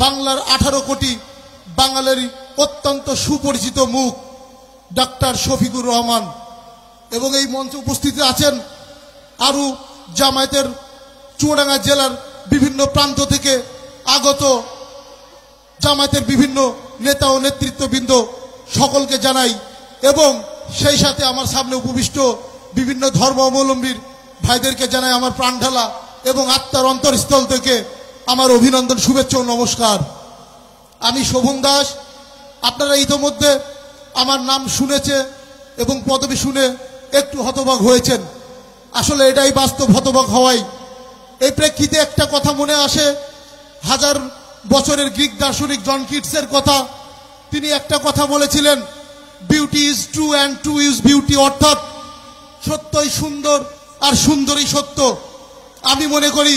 বাংলার 18 কোটি বাঙালির অত্যন্ত সুপরিচিত মুখ ডাক্তার শফিকুর রহমান এবং এই মঞ্চে উপস্থিত আছেন আরও জামায়াতের চুয়াডাঙ্গা জেলার বিভিন্ন প্রান্ত থেকে আগত জামায়াতের বিভিন্ন নেতা ও নেতৃত্ববৃন্দ সকলকে জানাই এবং সেই সাথে আমার সামনে উপবিষ্ট বিভিন্ন ধর্মাবলম্বীর ভাইদেরকে জানাই আমার প্রাণঢালা এবং আত্মার অন্তরস্থল থেকে আমার অভিনন্দন, শুভেচ্ছা ও নমস্কার। আমি শোভন দাস। আপনারা ইতোমধ্যে আমার নাম শুনেছে এবং পদবি শুনে একটু হতবাক হয়েছেন। আসলে এটাই বাস্তব, হতবাক হওয়াই। এই প্রেক্ষিতে একটা কথা মনে আসে, 1000 বছরের গ্রিক দার্শনিক জন কিটসের কথা। তিনি একটা কথা বলেছিলেন, beauty is true and true is beauty, অর্থাৎ সত্যই সুন্দর আর সুন্দরই সত্য। আমি মনে করি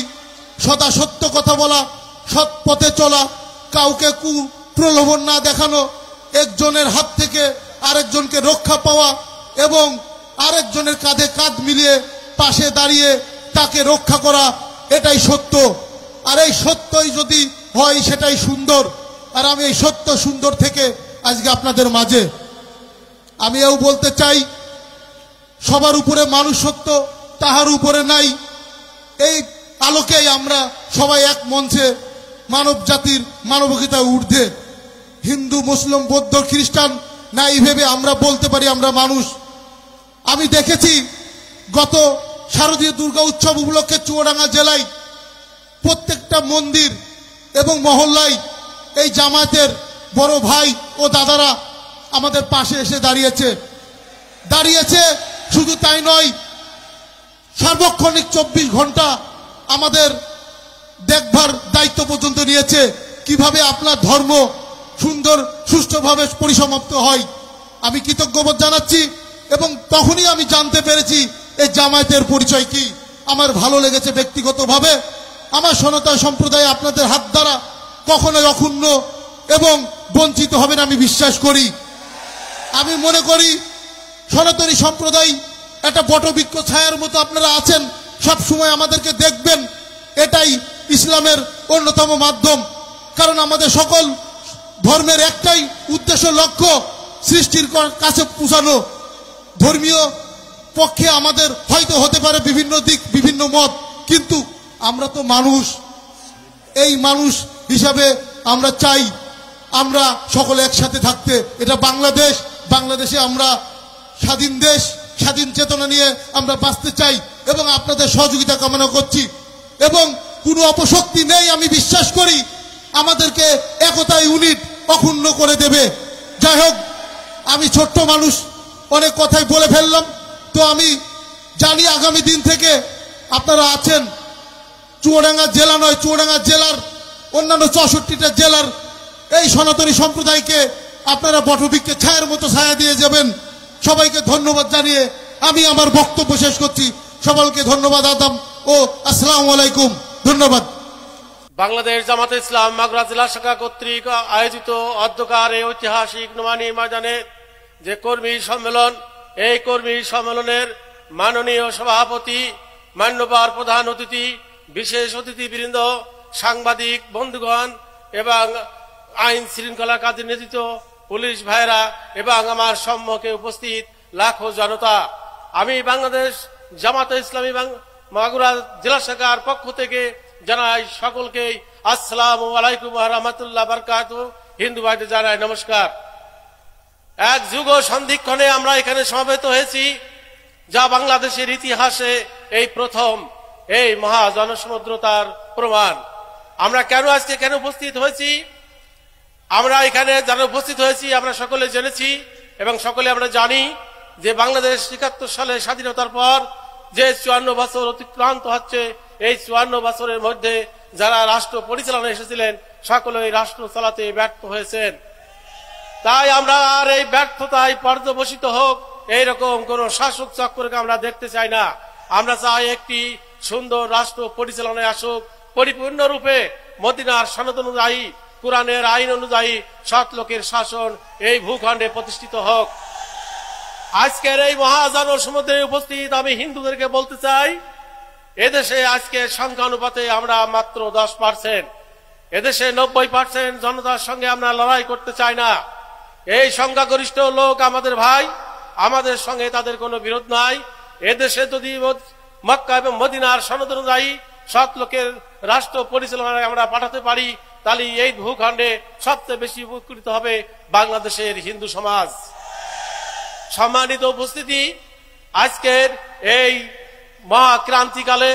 সদা সত্য কথা বলা, সৎ পথে চলা, কাউকে কুপ্রলোভন না দেখানো, একজনের হাত থেকে আরেকজনকে রক্ষা পাওয়া এবং আরেকজনের কাঁধে কাঁধ মিলিয়ে পাশে দাঁড়িয়ে তাকে রক্ষা করা, এটাই সত্য। আর এই সত্যই যদি হয় সেটাই সুন্দর। আর আমি এই সত্য সুন্দর থেকে আজকে আপনাদের মাঝে আমি এও বলতে চাই, সবার উপরে মানুষ সত্য, তাহার উপরে নাই। এই আলোকেই আমরা সবাই এক মঞ্চে মানব জাতির মানবিকতা ঊর্ধ্বে, হিন্দু মুসলিম বৌদ্ধ খ্রিস্টান নাই ভেবে আমরা বলতে পারি আমরা মানুষ। আমি দেখেছি গত শারদীয় দুর্গা উৎসব উপলক্ষে চুয়াডাঙ্গা জেলায় প্রত্যেকটা মন্দির এবং মহল্লায় এই জামায়াতের বড় ভাই ও দাদারা আমাদের পাশে এসে দাঁড়িয়েছে। শুধু তাই নয়, সার্বক্ষণিক 24 ঘন্টা আমাদের দেখভার দায়িত্ব পর্যন্ত নিয়েছে, কিভাবে আপনার ধর্ম সুন্দর সুষ্ঠুভাবে পরিসমাপ্ত হয়। আমি কৃতজ্ঞবোধ জানাচ্ছি এবং তখনই আমি জানতে পেরেছি এই জামায়াতের পরিচয় কি। আমার ভালো লেগেছে ব্যক্তিগতভাবে। আমার সনাতন সম্প্রদায় আপনাদের হাত দ্বারা কখনোই অক্ষুণ্ণ এবং বঞ্চিত হবে না আমি বিশ্বাস করি। আমি মনে করি সনাতনী সম্প্রদায় একটা বটবৃক্ষ ছায়ার মতো আপনারা আছেন, সব সময় আমাদেরকে দেখবেন। এটাই ইসলামের অন্যতম মাধ্যম। কারণ আমাদের সকল ধর্মের একটাই উদ্দেশ্য, লক্ষ্য সৃষ্টির কাছে পৌঁছানো। ধর্মীয় পক্ষে আমাদের হয়তো হতে পারে বিভিন্ন দিক, বিভিন্ন মত, কিন্তু আমরা তো মানুষ। এই মানুষ হিসাবে আমরা চাই আমরা সকলে একসাথে থাকতে। এটা বাংলাদেশ, বাংলাদেশে আমরা স্বাধীন দেশ, স্বাধীন চেতনা নিয়ে আমরা বাঁচতে চাই এবং আপনাদের সহযোগিতা কামনা করছি। এবং কোনো অপশক্তি নেই, আমি বিশ্বাস করি আমাদেরকে একতাই ইউনিট অক্ষুণ্ণ করে দেবে। যাই হোক, আমি ছোট্ট মানুষ, অনেক কথাই বলে ফেললাম। তো আমি জানি আগামী দিন থেকে আপনারা আছেন, চুয়াডাঙ্গা জেলা নয়, চুয়াডাঙ্গা জেলার অন্যান্য 64টা জেলার এই সনাতনী সম্প্রদায়কে আপনারা বটবৃক্ষে ছায়ার মতো ছায়া দিয়ে যাবেন। সবাইকে ধন্যবাদ জানিয়ে আমি আমার বক্তব্য শেষ করছি। সকলকে ধন্যবাদ আদাম ও আসসালামু আলাইকুম। ধন্যবাদ। বাংলাদেশ জামাতে ইসলাম মাগুরা জেলা শাখা কর্তৃক আয়োজিত অধ্যকার এই ঐতিহাসিক নোমানী ময়দানে যে কর্মী সম্মেলন, এই কর্মী সম্মেলনের মাননীয় সভাপতি, মান্যবর প্রধান অতিথি, বিশেষ অতিথিবৃন্দ, সাংবাদিক বন্ধুগণ এবং আইন শৃঙ্খলা কাজের নেতৃত্ব, পুলিশ ভাইরা এবং আমার সম্মুখে উপস্থিত লাখো জনতা, আমি বাংলাদেশ জামাতে ইসলামী মাগুরা জেলা শাখার পক্ষ থেকে জানাই সকলকে আসসালামু আলাইকুম ওয়া রাহমাতুল্লাহ বারাকাতুহু। হিন্দু ভাইদের জানাই নমস্কার। এক যুগ সন্ধিক্ষণে আমরা এখানে সমবেত হয়েছি, যা বাংলাদেশের ইতিহাসে এই প্রথম, এই মহা জনসমুদ্রতার প্রমাণ। আমরা কেন উপস্থিত হয়েছি, আমরা এখানে যারা উপস্থিত হয়েছি আমরা সকলে জেনেছি এবং সকলে আমরা জানি যে বাংলাদেশ ৭১ সালে স্বাধীনতার পর যে ৫৪ বছর অতিক্রান্ত হচ্ছে, এই ৫৪ বছরের মধ্যে যারা রাষ্ট্র পরিচালনা এসেছিলেন সকলে এই রাষ্ট্র চালাতে ব্যর্থ হয়েছেন। তাই আমরা আর এই ব্যর্থতায় পর্যবসিত হোক এইরকম কোন শাসক চক্রকে আমরা দেখতে চাই না। আমরা চাই একটি সুন্দর রাষ্ট্র পরিচালনায় আসুক, পরিপূর্ণরূপে মদিনার সনদ অনুযায়ী, কোরআনের আইন অনুযায়ী সৎ লোকের শাসন এই ভূখণ্ডে প্রতিষ্ঠিত হোক। আজকের এই মহাজন সমুদ্রে উপস্থিত আমি হিন্দুদেরকে বলতে চাই, এদেশে আজকে সংখ্যানুপাতে আমরা মাত্র 10%। এদেশে 90% জনতার সঙ্গে আমরা লড়াই করতে চাই না। এই সংখ্যাগরিষ্ঠ লোক আমাদের ভাই, আমাদের সঙ্গে তাদের কোনো বিরোধ নাই। এদেশে যদি মক্কা এবং মদিনার সনদ অনুযায়ী সৎ লোকের রাষ্ট্র পরিচালনায় আমরা পাঠাতে পারি, তাহলে এই ভূখণ্ডে সবচেয়ে বেশি উপকৃত হবে বাংলাদেশের হিন্দু সমাজ। সম্মানিত উপস্থিতি, আজকের এই মহাক্রান্তিকালে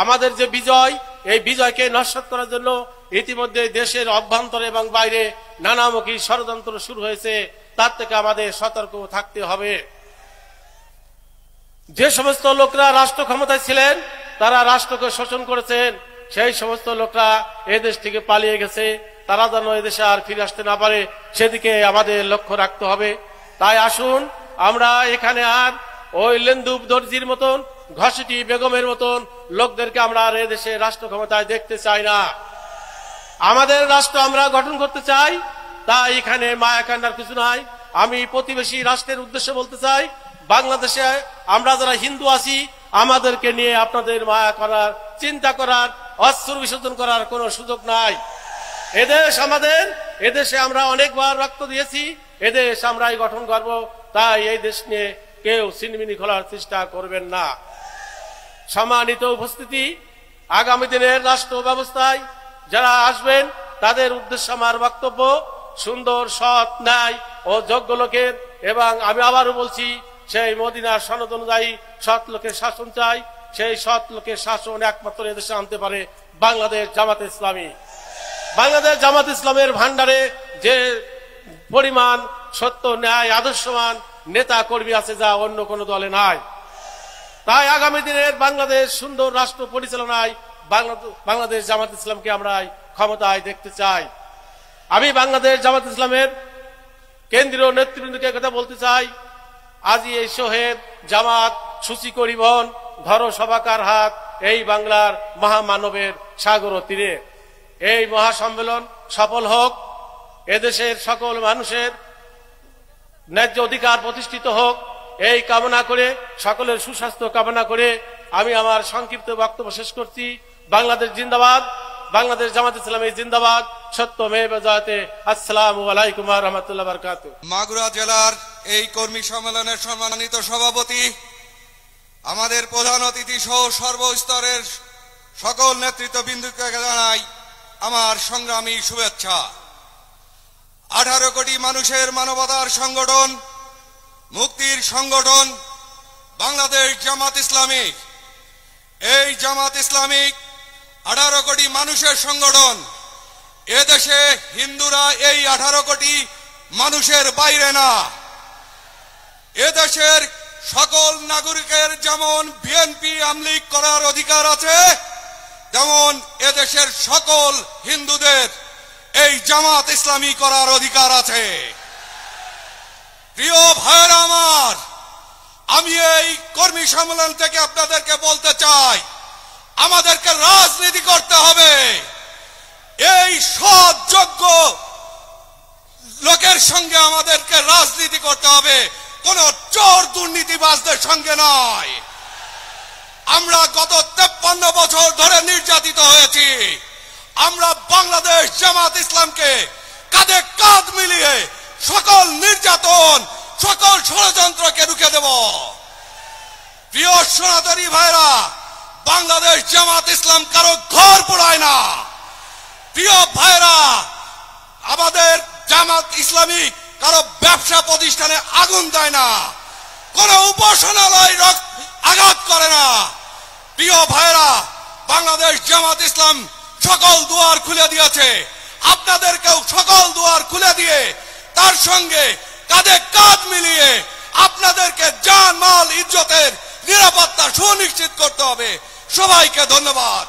আমাদের যে বিজয়, এই বিজয়কে নস্যাৎ করার জন্য ইতিমধ্যে দেশের অভ্যন্তরে এবং বাইরে নানামুখী ষড়যন্ত্র শুরু হয়েছে। তার থেকে আমাদের সতর্ক থাকতে হবে। যে সমস্ত লোকরা রাষ্ট্র ক্ষমতায় ছিলেন, তারা রাষ্ট্রকে শোষণ করেছেন, সেই সমস্ত লোকরা এদেশ থেকে পালিয়ে গেছে। তারা যেন এদেশে আর ফিরে আসতে না পারে, সেদিকে আমাদের লক্ষ্য রাখতে হবে। তাই আসুন, আমরা এখানে আর ওই লেন্দুব দর্জির মতন, ঘসিটি বেগমের মতন লোকদেরকে আমরা আর এদেশে রাষ্ট্র ক্ষমতায় দেখতে চাই না। আমাদের রাষ্ট্র আমরা গঠন করতে চাই। তাই এখানে মায়া কান্নার কিছু নাই। আমি প্রতিবেশী রাষ্ট্রের উদ্দেশ্যে বলতে চাই, বাংলাদেশে আমরা যারা হিন্দু আছি, আমাদেরকে নিয়ে আপনাদের মায়া করার, চিন্তা করার, অস্ত্র বিসর্জন করার কোনো সুযোগ নাই। এদেশ আমাদের, এদেশে আমরা অনেকবার রক্ত দিয়েছি, এদেশ আমরাই গঠন করব। তাই এই দেশ নিয়ে কেউ ছিনিমিনি খোলার চেষ্টা করবেন না। সম্মানিত উপস্থিতি, আগামী দিনের রাষ্ট্র ব্যবস্থায় যারা আসবেন, তাদের উদ্দেশ্যে আমার বক্তব্য সুন্দর, সৎ, ন্যায় ও যোগ্য লোকের, এবং আমি আবারও বলছি, সেই মদিনার সনদ অনুযায়ী সৎ লোকের শাসন চাই। সেই সৎ লোকের শাসন একমাত্র এদেশে আনতে পারে বাংলাদেশ জামাত ইসলামী। বাংলাদেশ জামাত ইসলামের ভান্ডারে যে পরিমাণ সত্য, ন্যায়, আদর্শবান নেতা কর্মী আছে, যা অন্য কোনো দলে নাই। তাই আগামী দিনের বাংলাদেশ সুন্দর রাষ্ট্র পরিচালনায় বাংলাদেশ জামাত ইসলামকে আমরা ক্ষমতায় দেখতে চাই। আমি বাংলাদেশ জামাত ইসলামের কেন্দ্রীয় নেতৃবৃন্দকে কথা বলতে চাই, আজি এই সোহেব জামাত সূচি করিবন ধরো সবাকার হাত, এই বাংলার মহামানবের সাগর তীরে এই মহাসম্মেলন সফল হোক। এদেশের সকল মানুষের ন্যায্য অধিকার প্রতিষ্ঠিত হোক, এই কামনা করে, সকলের সুস্বাস্থ্য কামনা করে আমি আমার সংক্ষিপ্ত বক্তব্য শেষ করছি। বাংলাদেশ জিন্দাবাদ, বাংলাদেশ জামাত ইসলামী জিন্দাবাদ, সত্যমেব জয়তে। আসসালামু আলাইকুম ওয়া রাহমাতুল্লাহি ওয়া বারাকাতুহু। মাগুরা জেলার এই কর্মী সম্মেলনের সম্মানিত সভাপতি, আমাদের প্রধান অতিথি সহ সর্বস্তরের সকল নেতৃত্ববৃন্দকে জানাই আমার সংগ্রামী শুভেচ্ছা। 18 কোটি মানুষের মানবতার সংগঠন, মুক্তির সংগঠন বাংলাদেশ জামাত ইসলামী। এই জামাত ইসলামিক 18 কোটি মানুষের সংগঠন। এদেশে হিন্দুরা এই 18 কোটি মানুষের বাইরে না। এদেশের সকল নাগরিকের যেমন বিএনপি আমলিগ করার অধিকার আছে, তেমন এদেশের সকল হিন্দুদের এই জামাত ইসলামী করার অধিকার আছে। প্রিয় ভাইরা আমার, আমি এই কর্মী সম্মেলন থেকে আপনাদেরকে বলতে চাই, আমাদেরকে রাজনীতি করতে হবে। এই সৎ যোগ্য লোকের সঙ্গে আমাদেরকে রাজনীতি করতে হবে, কোন চোর দুর্নীতিবাজদের সঙ্গে নয়। আমরা গত 53 বছর ধরে নির্যাতিত হয়েছি। আমরা বাংলাদেশ জামাত ইসলামকে কাঁধে কাঁধ মিলিয়ে সকল নির্যাতন, সকল ষড়যন্ত্রকে রুখে দেব। প্রিয় সনাতনী ভাইরা, বাংলাদেশ জামাত ইসলাম কারো ঘর পোড়ায় না। প্রিয় ভাইরা, আমাদের জামাত ইসলামী কারো ব্যবসা প্রতিষ্ঠানে আগুন দেয় না, কোন উপাসনালয় আঘাত করে না। প্রিয় ভাইরা, বাংলাদেশ জামাত ইসলাম সকল দুয়ার খুলে দিয়েছে। আপনাদেরকেও সকল দুয়ার খুলে দিয়ে তার সঙ্গে কাঁধে কাঁধ মিলিয়ে আপনাদেরকে জান, মাল, ইজ্জতের নিরাপত্তা সুনিশ্চিত করতে হবে। সবাইকে ধন্যবাদ।